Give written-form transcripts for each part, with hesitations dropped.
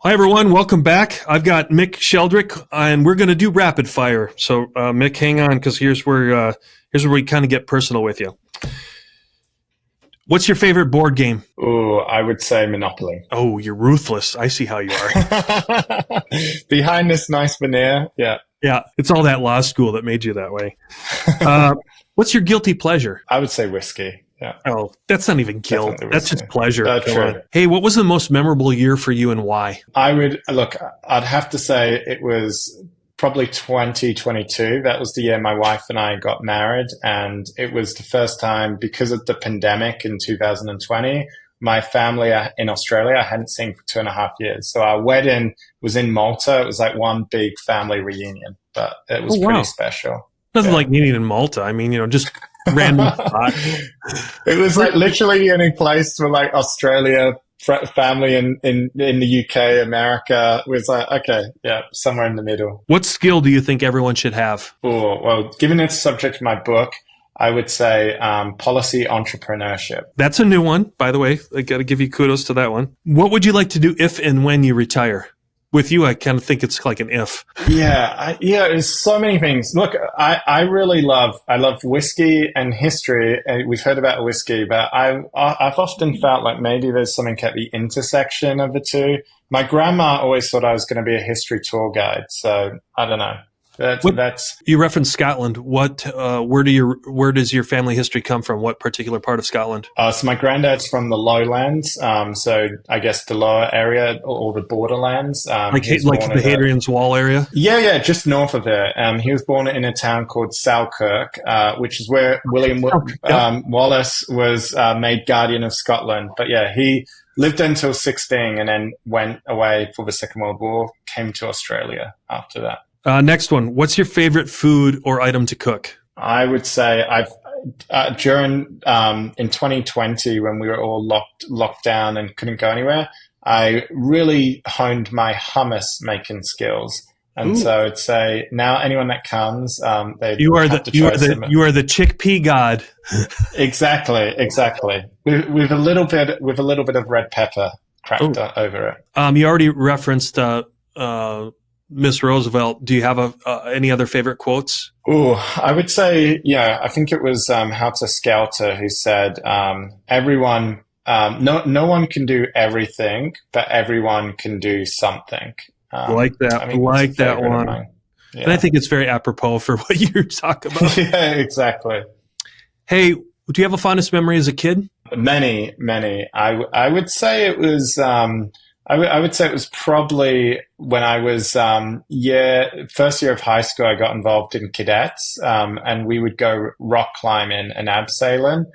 Hi, everyone. Welcome back. I've got Mick Sheldrick, and we're going to do rapid fire. So, Mick, hang on, because here's where we kind of get personal with you. What's your favorite board game? Oh, I would say Monopoly. Oh, you're ruthless. I see how you are. Behind this nice veneer, yeah. Yeah, it's all that law school that made you that way. What's your guilty pleasure? I would say whiskey. Yeah. Oh, that's not even guilt. Definitely That's whiskey. just pleasure. True. Hey, what was the most memorable year for you and why? I'd have to say it was probably 2022. That was the year my wife and I got married. And it was the first time, because of the pandemic in 2020, my family in Australia I hadn't seen for 2.5 years. So our wedding was in Malta. It was like one big family reunion, but it was pretty special. Nothing like meeting in Malta. I mean, just random spot. It was like literally the only place for like Australia family in the UK, America. It was like, okay, yeah, somewhere in the middle. What skill do you think everyone should have? Oh, well, given it's subject to my book, I would say policy entrepreneurship. That's a new one, by the way. I got to give you kudos to that one. What would you like to do if and when you retire? With you, I kind of think it's like an if. Yeah, there's so many things. Look, I really love whiskey and history. We've heard about whiskey, but I've often felt like maybe there's something at the intersection of the two. My grandma always thought I was going to be a history tour guide, so I don't know. That's you referenced Scotland. What? Where does your family history come from? What particular part of Scotland? So my granddad's from the lowlands, so I guess the lower area or the borderlands, like the Hadrian's Wall area. Yeah, just north of there. He was born in a town called Selkirk, which is where William Wallace was made Guardian of Scotland. But yeah, he lived until 16 and then went away for the Second World War. Came to Australia after that. Next one. What's your favorite food or item to cook? I would say during in 2020 when we were all locked down and couldn't go anywhere, I really honed my hummus making skills. And so I'd say now anyone that comes, you are the chickpea god. Exactly. With a little bit of red pepper cracked over it. You already referenced Miss Roosevelt. Do you have any other favorite quotes? Oh, I would say, I think it was Helter Skelter who said, everyone, no one can do everything, but everyone can do something. Like that. I like that one. Yeah. And I think it's very apropos for what you're talking about. Yeah, exactly. Hey, do you have a fondest memory as a kid? Many. I would say it was, I would say it was probably when I was, first year of high school, I got involved in cadets, and we would go rock climbing and abseiling.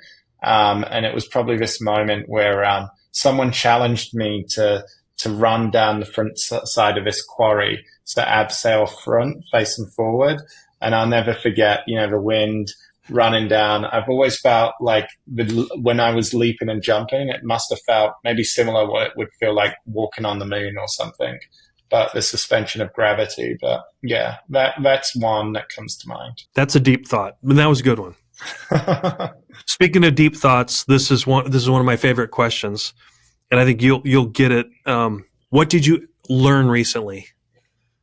And it was probably this moment where, someone challenged me to run down the front side of this quarry. So abseil front facing forward. And I'll never forget, the wind running down. I've always felt like when I was leaping and jumping, it must have felt maybe similar what it would feel like walking on the moon or something, but the suspension of gravity. But yeah, that's one that comes to mind. That's a deep thought, but that was a good one. Speaking of deep thoughts, this is one of my favorite questions, and I think you'll get it. What did you learn recently?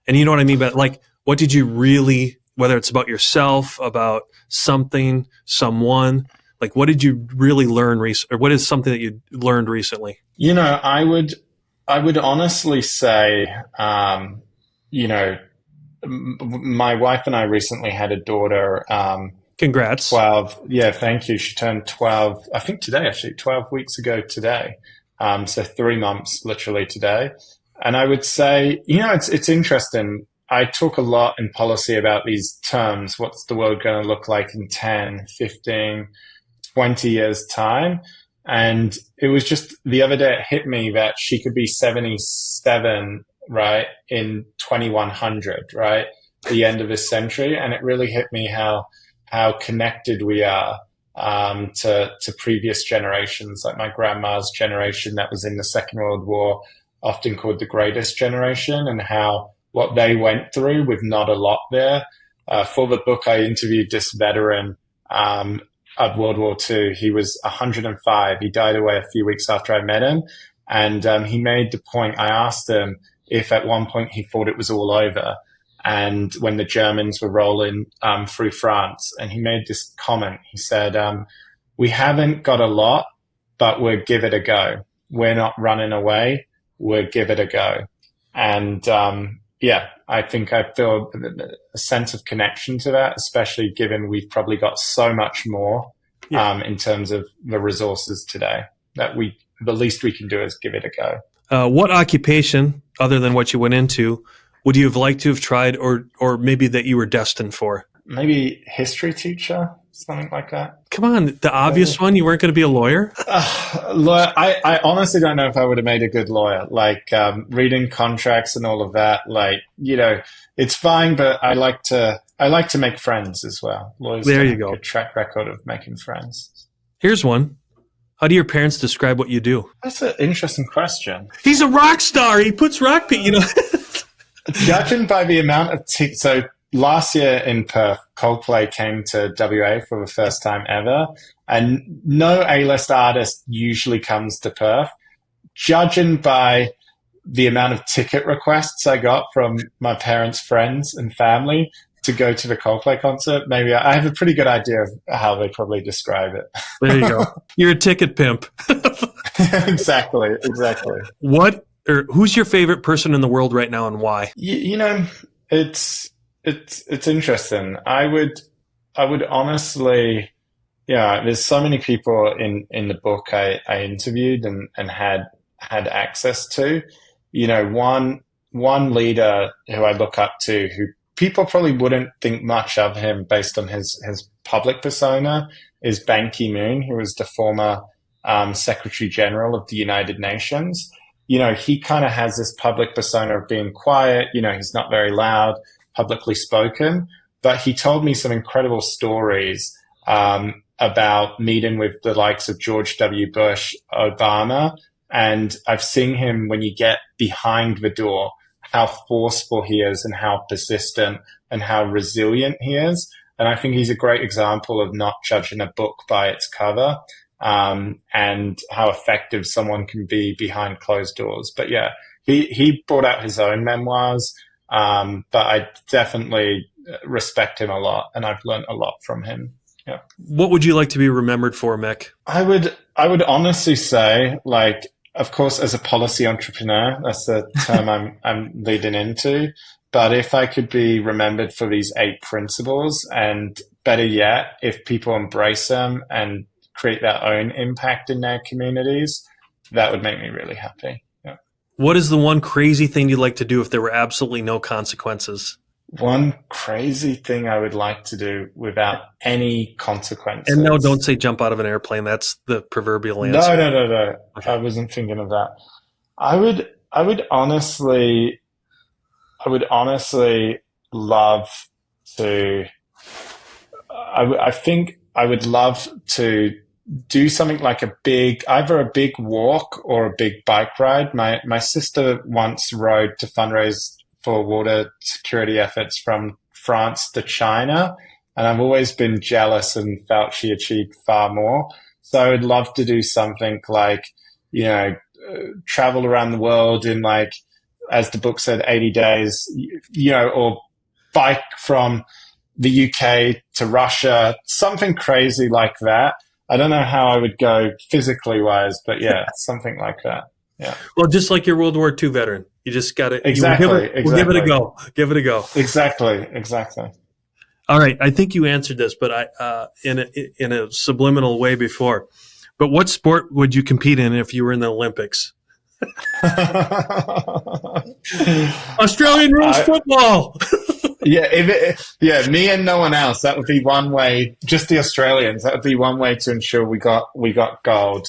And you know what I mean by what did you really, whether it's about yourself, about something, someone, what did you really learn or what is something that you learned recently? I would honestly say, my wife and I recently had a daughter. Congrats. 12. Yeah, thank you. She turned 12, I think today, actually, 12 weeks ago today. So 3 months literally today. And I would say, it's interesting. I talk a lot in policy about these terms. What's the world going to look like in 10, 15, 20 years' time? And it was just the other day it hit me that she could be 77, right, in 2100, right, the end of this century. And it really hit me how connected we are to previous generations, like my grandma's generation that was in the Second World War, often called the greatest generation, and how what they went through with not a lot there. For the book, I interviewed this veteran of World War II. He was 105. He died away a few weeks after I met him. And he made the point. I asked him if at one point he thought it was all over, and when the Germans were rolling through France, and he made this comment. He said, "We haven't got a lot, but we'll give it a go. We're not running away. We'll give it a go." And yeah, I think I feel a sense of connection to that, especially given we've probably got so much more in terms of the resources today that the least we can do is give it a go. What occupation, other than what you went into, would you have liked to have tried, or maybe that you were destined for? Maybe history teacher, something like that. Come on, the obvious one. You weren't going to be a lawyer? I honestly don't know if I would have made a good lawyer. Like reading contracts and all of that. Like, you know, it's fine, but I like to make friends as well. Lawyers there you have go. a good track record of making friends. Here's one. How do your parents describe what you do? That's an interesting question. He's a rock star. He puts rock, you know. Judging by the amount of so last year in Perth, Coldplay came to WA for the first time ever, and no A-list artist usually comes to Perth. Judging by the amount of ticket requests I got from my parents' friends and family to go to the Coldplay concert, maybe I have a pretty good idea of how they probably describe it. There you go. You're a ticket pimp. Exactly. Who's your favorite person in the world right now, and why? You know, it's interesting. I would honestly, yeah. There's so many people in the book I interviewed and had access to. You know, one leader who I look up to, who people probably wouldn't think much of him based on his public persona, is Ban Ki-moon, who was the former Secretary General of the United Nations. You know, he kind of has this public persona of being quiet. You know, he's not very loud, publicly spoken, but he told me some incredible stories about meeting with the likes of George W. Bush, Obama, and I've seen him, when you get behind the door, how forceful he is and how persistent and how resilient he is. And I think he's a great example of not judging a book by its cover, and how effective someone can be behind closed doors. But yeah, he brought out his own memoirs, but I definitely respect him a lot, and I've learned a lot from him. Yeah. What would you like to be remembered for, Mick? I would honestly say, like, of course, as a policy entrepreneur, that's the term I'm leading into. But if I could be remembered for these 8 principles, and better yet, if people embrace them and create their own impact in their communities, that would make me really happy. Yeah. What is the one crazy thing you'd like to do if there were absolutely no consequences? One crazy thing I would like to do without any consequences. And no, don't say jump out of an airplane. That's the proverbial answer. No. Okay. I wasn't thinking of that. I would honestly love to. I think I would love to do something like either a big walk or a big bike ride. My sister once rode to fundraise for water security efforts from France to China, and I've always been jealous and felt she achieved far more. So I would love to do something like, you know, travel around the world in, like, as the book said, 80 days, you know, or bike from the UK to Russia, something crazy like that. I don't know how I would go physically wise, but yeah, something like that. Yeah. Well, just like your World War II veteran, you just got to exactly. We'll give it a go. Give it a go. Exactly. All right, I think you answered this, but I in a subliminal way before. But what sport would you compete in if you were in the Olympics? Australian rules football. Yeah, me and no one else. That would be one way. Just the Australians. That would be one way to ensure we got gold.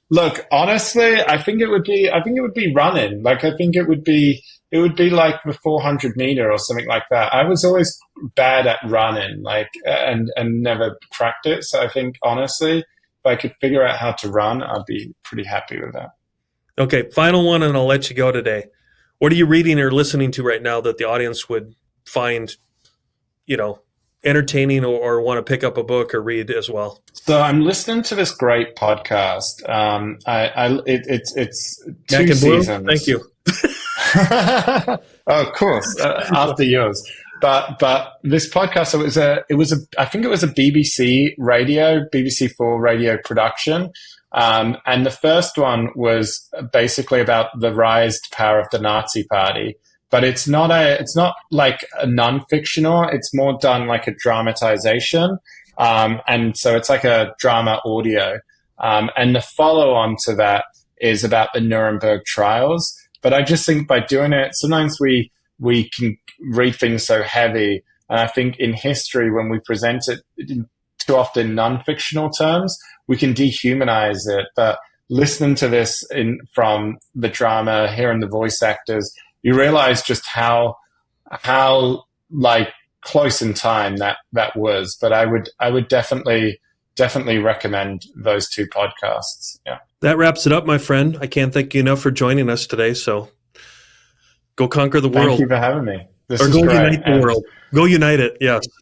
Look, honestly, I think it would be running. Like, I think it would be like the 400 meter or something like that. I was always bad at running, like, and never cracked it. So I think, honestly, if I could figure out how to run, I'd be pretty happy with that. Okay, final one, and I'll let you go today. What are you reading or listening to right now that the audience would find, you know, entertaining or want to pick up a book or read as well? So I'm listening to this great podcast. It's MAC 2 Bleu? Thank seasons. you. Oh, of course, after yours. But this podcast, I think it was a BBC4 radio production. And the first one was basically about the rise to power of the Nazi Party. But it's not like a non-fictional. It's more done like a dramatization. And so it's like a drama audio. And the follow-on to that is about the Nuremberg trials. But I just think by doing it, sometimes we can read things so heavy. And I think in history, when we present it in too often non-fictional terms, we can dehumanize it. But listening to this from the drama, hearing the voice actors, you realize just how like close in time that was. But I would definitely recommend those 2 podcasts. Yeah. That wraps it up, my friend. I can't thank you enough for joining us today. So go conquer the world. Thank you for having me. This or is go great. unite the world. Go unite it. Yes.